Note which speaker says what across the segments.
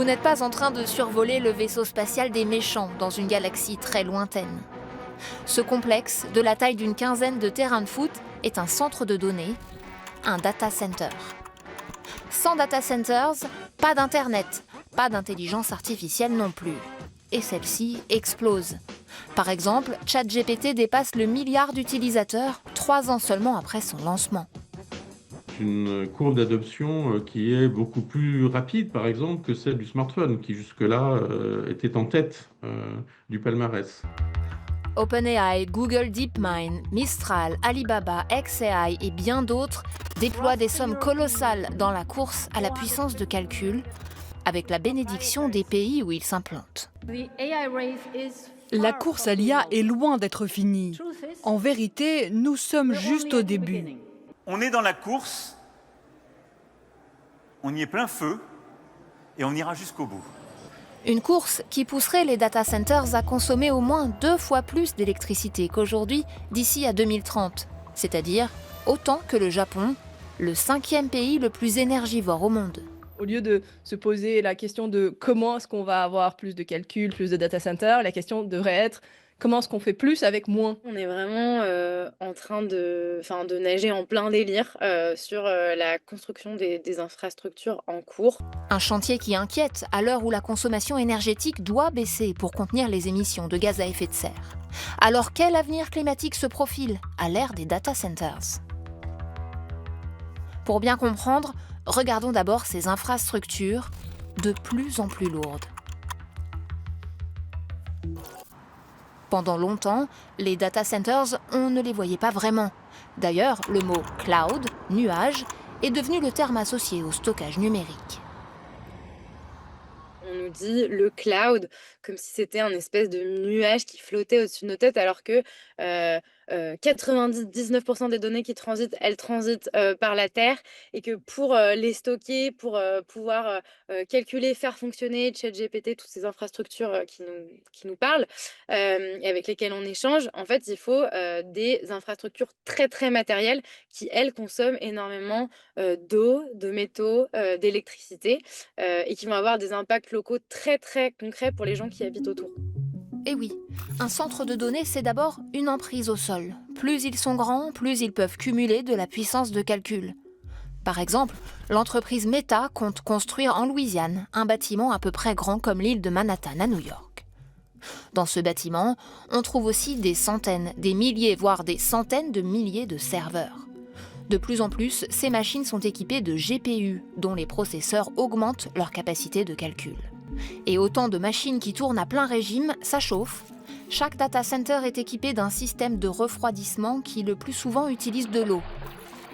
Speaker 1: Vous n'êtes pas en train de survoler le vaisseau spatial des méchants dans une galaxie très lointaine. Ce complexe, de la taille d'une quinzaine de terrains de foot, est un centre de données, un data center. Sans data centers, pas d'internet, pas d'intelligence artificielle non plus. Et celle-ci explose. Par exemple, ChatGPT dépasse le milliard d'utilisateurs 3 ans seulement après son lancement.
Speaker 2: Une courbe d'adoption qui est beaucoup plus rapide, par exemple, que celle du smartphone, qui jusque-là était en tête du palmarès.
Speaker 1: OpenAI, Google DeepMind, Mistral, Alibaba, xAI et bien d'autres déploient des sommes colossales dans la course à la puissance de calcul, avec la bénédiction des pays où ils s'implantent.
Speaker 3: La course à l'IA est loin d'être finie. En vérité, nous sommes juste au début.
Speaker 4: On est dans la course, on y est plein feu et on ira jusqu'au bout.
Speaker 1: Une course qui pousserait les data centers à consommer au moins 2 fois plus d'électricité qu'aujourd'hui d'ici à 2030, c'est-à-dire autant que le Japon, le 5e pays le plus énergivore au monde.
Speaker 3: Au lieu de se poser la question de comment est-ce qu'on va avoir plus de calculs, plus de data centers, la question devrait être comment est-ce qu'on fait plus avec moins.
Speaker 5: On est vraiment en train de nager en plein délire sur la construction des infrastructures en cours.
Speaker 1: Un chantier qui inquiète à l'heure où la consommation énergétique doit baisser pour contenir les émissions de gaz à effet de serre. Alors quel avenir climatique se profile à l'ère des data centers? Pour bien comprendre, regardons d'abord ces infrastructures de plus en plus lourdes. Pendant longtemps, les data centers, on ne les voyait pas vraiment. D'ailleurs, le mot cloud, nuage, est devenu le terme associé au stockage numérique.
Speaker 5: On nous dit le cloud comme si c'était un espèce de nuage qui flottait au-dessus de nos têtes alors que 99% des données qui transitent, elles transitent par la Terre et que pour les stocker, pour pouvoir calculer, faire fonctionner ChatGPT, toutes ces infrastructures qui nous parlent et avec lesquelles on échange, en fait, il faut des infrastructures très, très matérielles qui, elles, consomment énormément d'eau, de métaux, d'électricité et qui vont avoir des impacts locaux très, très concrets pour les gens qui habitent autour.
Speaker 1: Et oui, un centre de données, c'est d'abord une emprise au sol. Plus ils sont grands, plus ils peuvent cumuler de la puissance de calcul. Par exemple, l'entreprise Meta compte construire en Louisiane un bâtiment à peu près grand comme l'île de Manhattan à New York. Dans ce bâtiment, on trouve aussi des centaines, des milliers, voire des centaines de milliers de serveurs. De plus en plus, ces machines sont équipées de GPU, dont les processeurs augmentent leur capacité de calcul. Et autant de machines qui tournent à plein régime, ça chauffe. Chaque data center est équipé d'un système de refroidissement qui le plus souvent utilise de l'eau.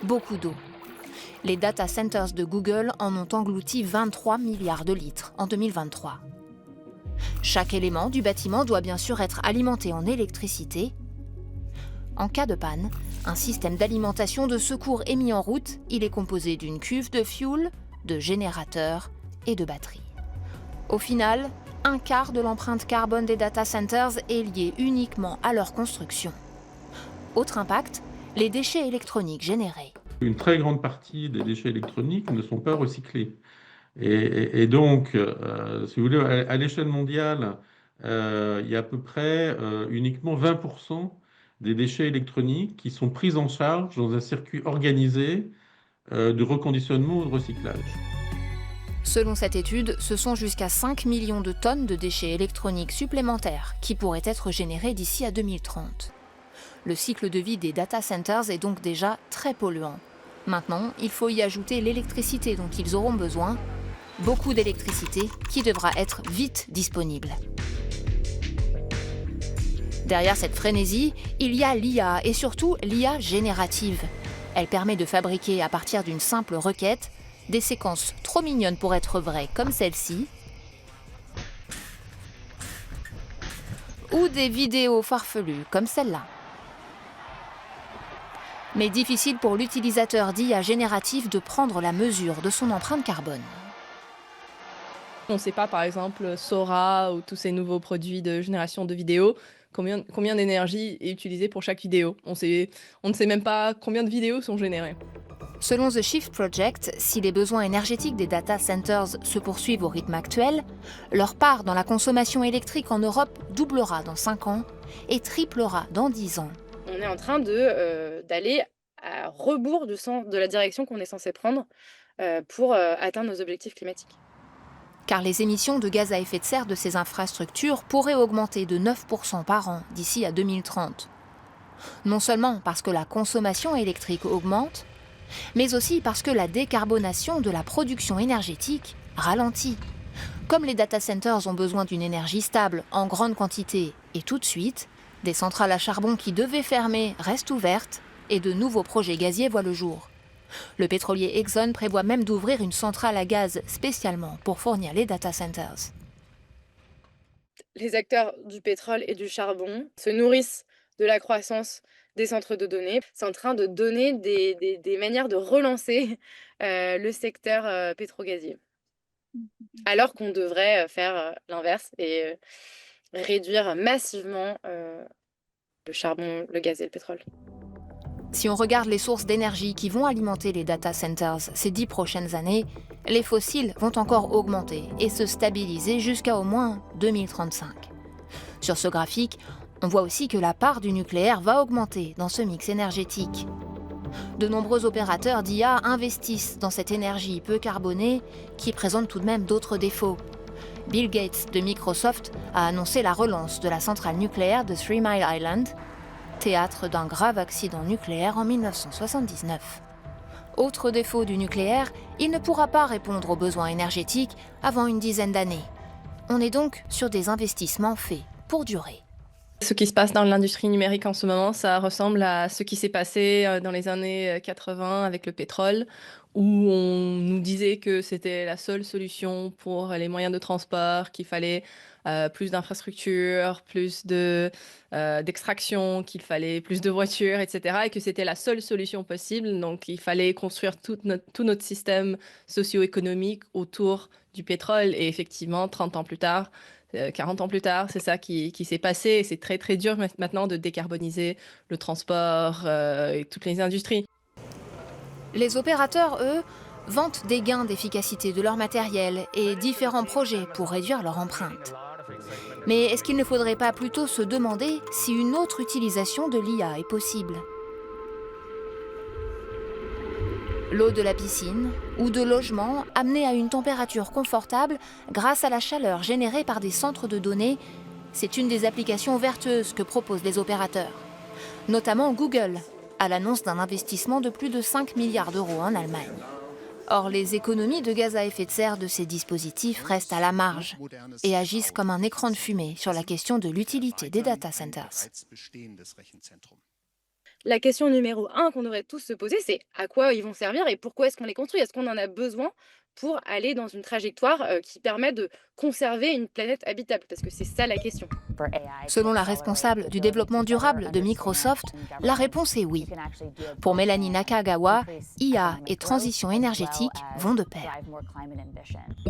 Speaker 1: Beaucoup d'eau. Les data centers de Google en ont englouti 23 milliards de litres en 2023. Chaque élément du bâtiment doit bien sûr être alimenté en électricité. En cas de panne, un système d'alimentation de secours est mis en route. Il est composé d'une cuve de fuel, de générateurs et de batteries. Au final, un quart de l'empreinte carbone des data centers est lié uniquement à leur construction. Autre impact, les déchets électroniques générés.
Speaker 2: Une très grande partie des déchets électroniques ne sont pas recyclés. Et donc, si vous voulez, à l'échelle mondiale, il y a à peu près uniquement 20% des déchets électroniques qui sont pris en charge dans un circuit organisé de reconditionnement ou de recyclage.
Speaker 1: Selon cette étude, ce sont jusqu'à 5 millions de tonnes de déchets électroniques supplémentaires qui pourraient être générés d'ici à 2030. Le cycle de vie des data centers est donc déjà très polluant. Maintenant, il faut y ajouter l'électricité dont ils auront besoin, beaucoup d'électricité qui devra être vite disponible. Derrière cette frénésie, il y a l'IA et surtout l'IA générative. Elle permet de fabriquer à partir d'une simple requête des séquences trop mignonnes pour être vraies comme celle-ci, ou des vidéos farfelues comme celle-là. Mais difficile pour l'utilisateur d'IA générative de prendre la mesure de son empreinte carbone.
Speaker 3: On ne sait pas, par exemple, Sora ou tous ces nouveaux produits de génération de vidéos, combien d'énergie est utilisée pour chaque vidéo. On ne sait même pas combien de vidéos sont générées.
Speaker 1: Selon The Shift Project, si les besoins énergétiques des data centers se poursuivent au rythme actuel, leur part dans la consommation électrique en Europe doublera dans 5 ans et triplera dans 10 ans.
Speaker 5: On est en train d'aller à rebours de la direction qu'on est censé prendre pour atteindre nos objectifs climatiques.
Speaker 1: Car les émissions de gaz à effet de serre de ces infrastructures pourraient augmenter de 9% par an d'ici à 2030. Non seulement parce que la consommation électrique augmente, mais aussi parce que la décarbonation de la production énergétique ralentit. Comme les data centers ont besoin d'une énergie stable en grande quantité et tout de suite, des centrales à charbon qui devaient fermer restent ouvertes et de nouveaux projets gaziers voient le jour. Le pétrolier Exxon prévoit même d'ouvrir une centrale à gaz spécialement pour fournir les data centers.
Speaker 5: Les acteurs du pétrole et du charbon se nourrissent de la croissance des centres de données. C'est en train de donner des manières de relancer le secteur pétrogazier. Alors qu'on devrait faire l'inverse et réduire massivement le charbon, le gaz et le pétrole.
Speaker 1: Si on regarde les sources d'énergie qui vont alimenter les data centers ces 10 prochaines années, les fossiles vont encore augmenter et se stabiliser jusqu'à au moins 2035. Sur ce graphique, on voit aussi que la part du nucléaire va augmenter dans ce mix énergétique. De nombreux opérateurs d'IA investissent dans cette énergie peu carbonée qui présente tout de même d'autres défauts. Bill Gates de Microsoft a annoncé la relance de la centrale nucléaire de 3 Mile Island, théâtre d'un grave accident nucléaire en 1979. Autre défaut du nucléaire, il ne pourra pas répondre aux besoins énergétiques avant une dizaine d'années. On est donc sur des investissements faits pour durer.
Speaker 3: Ce qui se passe dans l'industrie numérique en ce moment, ça ressemble à ce qui s'est passé dans les années 80 avec le pétrole, où on nous disait que c'était la seule solution pour les moyens de transport, qu'il fallait plus d'infrastructures, plus d'extraction, qu'il fallait plus de voitures, etc. Et que c'était la seule solution possible. Donc il fallait construire tout notre système socio-économique autour du pétrole. Et effectivement, 30 ans plus tard, 40 ans plus tard, c'est ça qui s'est passé. Et c'est très, très dur maintenant de décarboniser le transport et toutes les industries.
Speaker 1: Les opérateurs, eux, vantent des gains d'efficacité de leur matériel et différents projets pour réduire leur empreinte. Mais est-ce qu'il ne faudrait pas plutôt se demander si une autre utilisation de l'IA est possible ? L'eau de la piscine ou de logement amenée à une température confortable grâce à la chaleur générée par des centres de données, c'est une des applications vertueuses que proposent les opérateurs. Notamment Google, à l'annonce d'un investissement de plus de 5 milliards d'euros en Allemagne. Or, les économies de gaz à effet de serre de ces dispositifs restent à la marge et agissent comme un écran de fumée sur la question de l'utilité des data centers.
Speaker 5: La question numéro 1 qu'on devrait tous se poser, c'est à quoi ils vont servir et pourquoi est-ce qu'on les construit? Est-ce qu'on en a besoin pour aller dans une trajectoire qui permet de conserver une planète habitable? Parce que c'est ça la question.
Speaker 1: Selon la responsable du développement durable de Microsoft, la réponse est oui. Pour Mélanie Nakagawa, IA et transition énergétique vont de pair.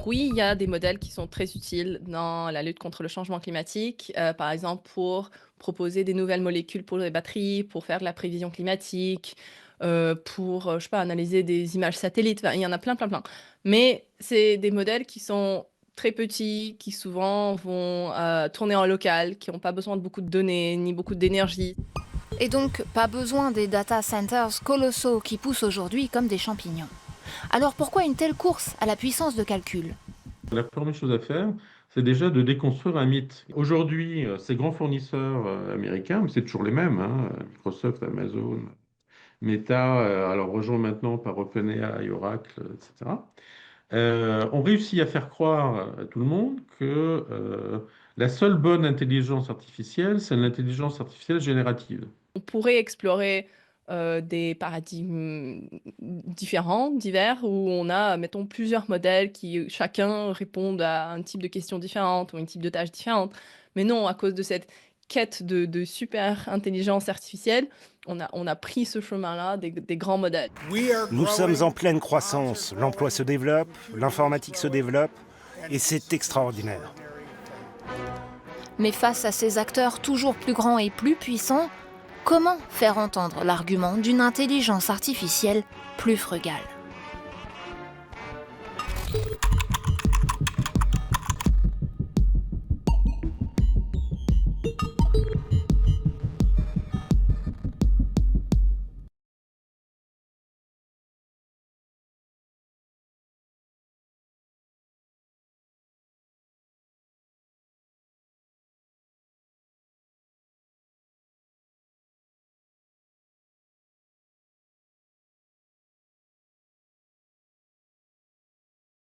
Speaker 3: Oui, il y a des modèles qui sont très utiles dans la lutte contre le changement climatique, par exemple pour proposer des nouvelles molécules pour les batteries, pour faire de la prévision climatique, pour, je sais pas, analyser des images satellites. Enfin, il y en a plein. Mais c'est des modèles qui sont très petits, qui souvent vont tourner en local, qui n'ont pas besoin de beaucoup de données, ni beaucoup d'énergie.
Speaker 1: Et donc, pas besoin des data centers colossaux qui poussent aujourd'hui comme des champignons. Alors pourquoi une telle course à la puissance de calcul ?
Speaker 2: La première chose à faire, c'est déjà de déconstruire un mythe. Aujourd'hui, ces grands fournisseurs américains, mais c'est toujours les mêmes, hein, Microsoft, Amazon, Meta, alors rejoint maintenant par OpenAI, Oracle, etc., ont réussi à faire croire à tout le monde que la seule bonne intelligence artificielle, c'est l'intelligence artificielle générative.
Speaker 3: On pourrait explorer des paradigmes divers, où on a, mettons, plusieurs modèles qui chacun répondent à un type de question différente ou un type de tâche différente. Mais non, à cause de cette quête de super intelligence artificielle, on a pris ce chemin-là des grands modèles.
Speaker 6: Nous sommes en pleine croissance, l'emploi se développe, l'informatique se développe, et c'est extraordinaire.
Speaker 1: Mais face à ces acteurs toujours plus grands et plus puissants, comment faire entendre l'argument d'une intelligence artificielle plus frugale ?